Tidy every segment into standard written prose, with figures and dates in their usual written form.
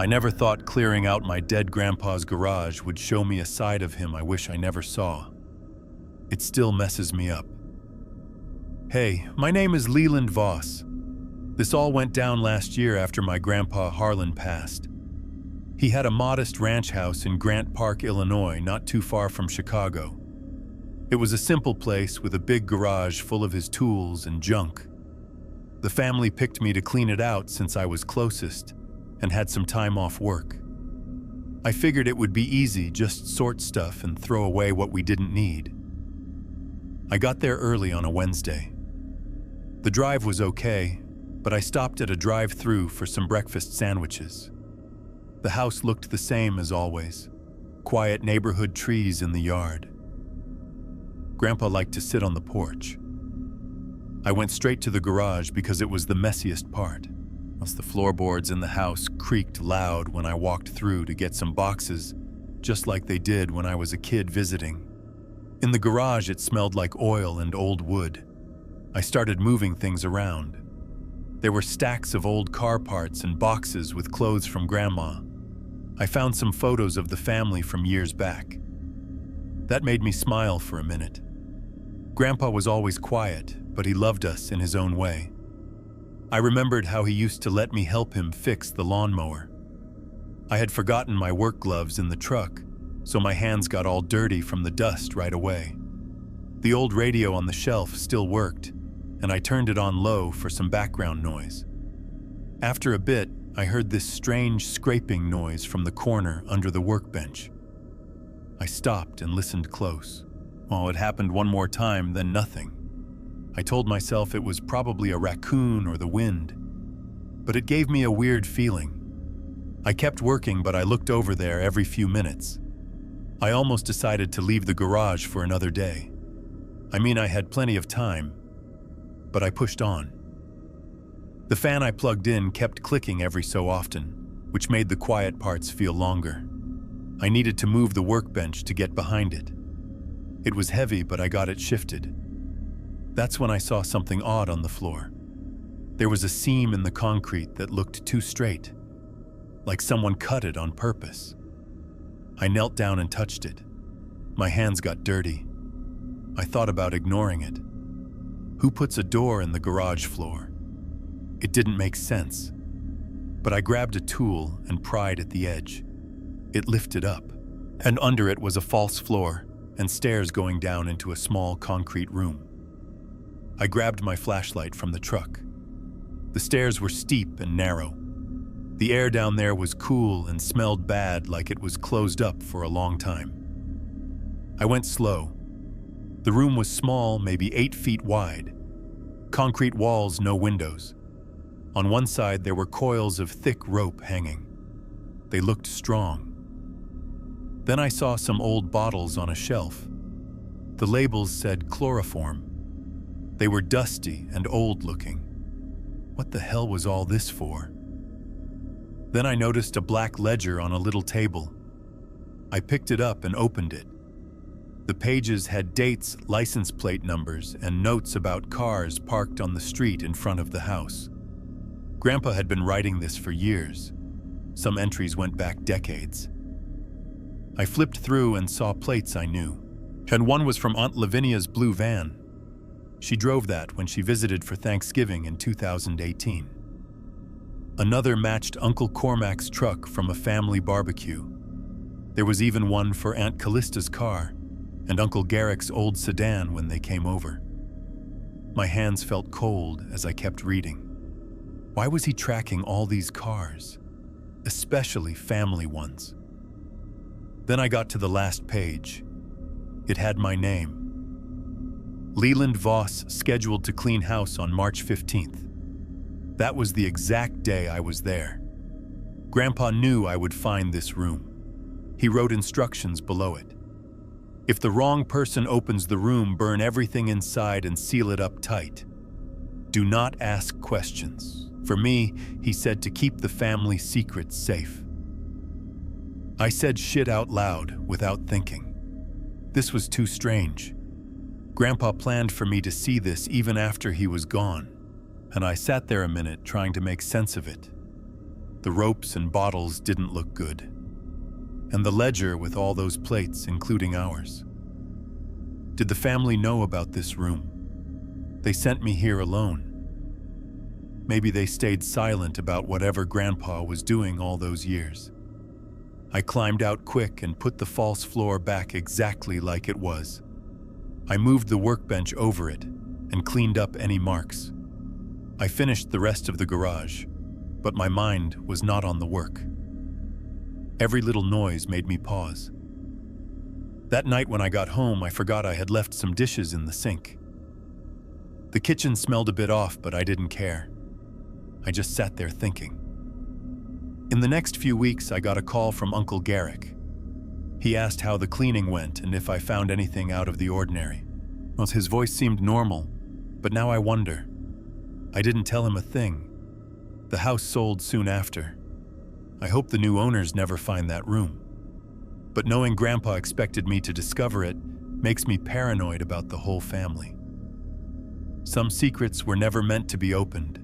I never thought clearing out my dead grandpa's garage would show me a side of him I wish I never saw. It still messes me up. Hey, my name is Leland Voss. This all went down last year after my grandpa Harlan passed. He had a modest ranch house in Grant Park, Illinois, not too far from Chicago. It was a simple place with a big garage full of his tools and junk. The family picked me to clean it out since I was closest and had some time off work. I figured it would be easy, just sort stuff and throw away what we didn't need. I got there early on a Wednesday. The drive was okay, but I stopped at a drive-thru for some breakfast sandwiches. The house looked the same as always, quiet neighborhood trees in the yard. Grandpa liked to sit on the porch. I went straight to the garage because it was the messiest part, as the floorboards in the house creaked loud when I walked through to get some boxes, just like they did when I was a kid visiting. In the garage, it smelled like oil and old wood. I started moving things around. There were stacks of old car parts and boxes with clothes from Grandma. I found some photos of the family from years back. That made me smile for a minute. Grandpa was always quiet, but he loved us in his own way. I remembered how he used to let me help him fix the lawnmower. I had forgotten my work gloves in the truck, so my hands got all dirty from the dust right away. The old radio on the shelf still worked, and I turned it on low for some background noise. After a bit, I heard this strange scraping noise from the corner under the workbench. I stopped and listened close. Oh, it happened one more time, then nothing. I told myself it was probably a raccoon or the wind, but it gave me a weird feeling. I kept working, but I looked over there every few minutes. I almost decided to leave the garage for another day. I mean, I had plenty of time, but I pushed on. The fan I plugged in kept clicking every so often, which made the quiet parts feel longer. I needed to move the workbench to get behind it. It was heavy, but I got it shifted. That's when I saw something odd on the floor. There was a seam in the concrete that looked too straight, like someone cut it on purpose. I knelt down and touched it. My hands got dirty. I thought about ignoring it. Who puts a door in the garage floor? It didn't make sense. But I grabbed a tool and pried at the edge. It lifted up, and under it was a false floor and stairs going down into a small concrete room. I grabbed my flashlight from the truck. The stairs were steep and narrow. The air down there was cool and smelled bad, like it was closed up for a long time. I went slow. The room was small, maybe 8 feet wide. Concrete walls, no windows. On one side, there were coils of thick rope hanging. They looked strong. Then I saw some old bottles on a shelf. The labels said chloroform. They were dusty and old-looking. What the hell was all this for? Then I noticed a black ledger on a little table. I picked it up and opened it. The pages had dates, license plate numbers, and notes about cars parked on the street in front of the house. Grandpa had been writing this for years. Some entries went back decades. I flipped through and saw plates I knew, and one was from Aunt Lavinia's blue van. She drove that when she visited for Thanksgiving in 2018. Another matched Uncle Cormac's truck from a family barbecue. There was even one for Aunt Callista's car and Uncle Garrick's old sedan when they came over. My hands felt cold as I kept reading. Why was he tracking all these cars, especially family ones? Then I got to the last page. It had my name. Leland Voss, scheduled to clean house on March 15th. That was the exact day I was there. Grandpa knew I would find this room. He wrote instructions below it. If the wrong person opens the room, burn everything inside and seal it up tight. Do not ask questions. For me, he said to keep the family secrets safe. I said shit out loud without thinking. This was too strange. Grandpa planned for me to see this even after he was gone, and I sat there a minute trying to make sense of it. The ropes and bottles didn't look good. And the ledger with all those plates, including ours. Did the family know about this room? They sent me here alone. Maybe they stayed silent about whatever Grandpa was doing all those years. I climbed out quick and put the false floor back exactly like it was. I moved the workbench over it and cleaned up any marks. I finished the rest of the garage, but my mind was not on the work. Every little noise made me pause. That night when I got home, I forgot I had left some dishes in the sink. The kitchen smelled a bit off, but I didn't care. I just sat there thinking. In the next few weeks, I got a call from Uncle Garrick. He asked how the cleaning went and if I found anything out of the ordinary. Well, his voice seemed normal, but now I wonder. I didn't tell him a thing. The house sold soon after. I hope the new owners never find that room. But knowing Grandpa expected me to discover it makes me paranoid about the whole family. Some secrets were never meant to be opened,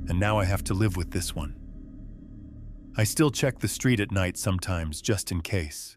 and now I have to live with this one. I still check the street at night sometimes, just in case.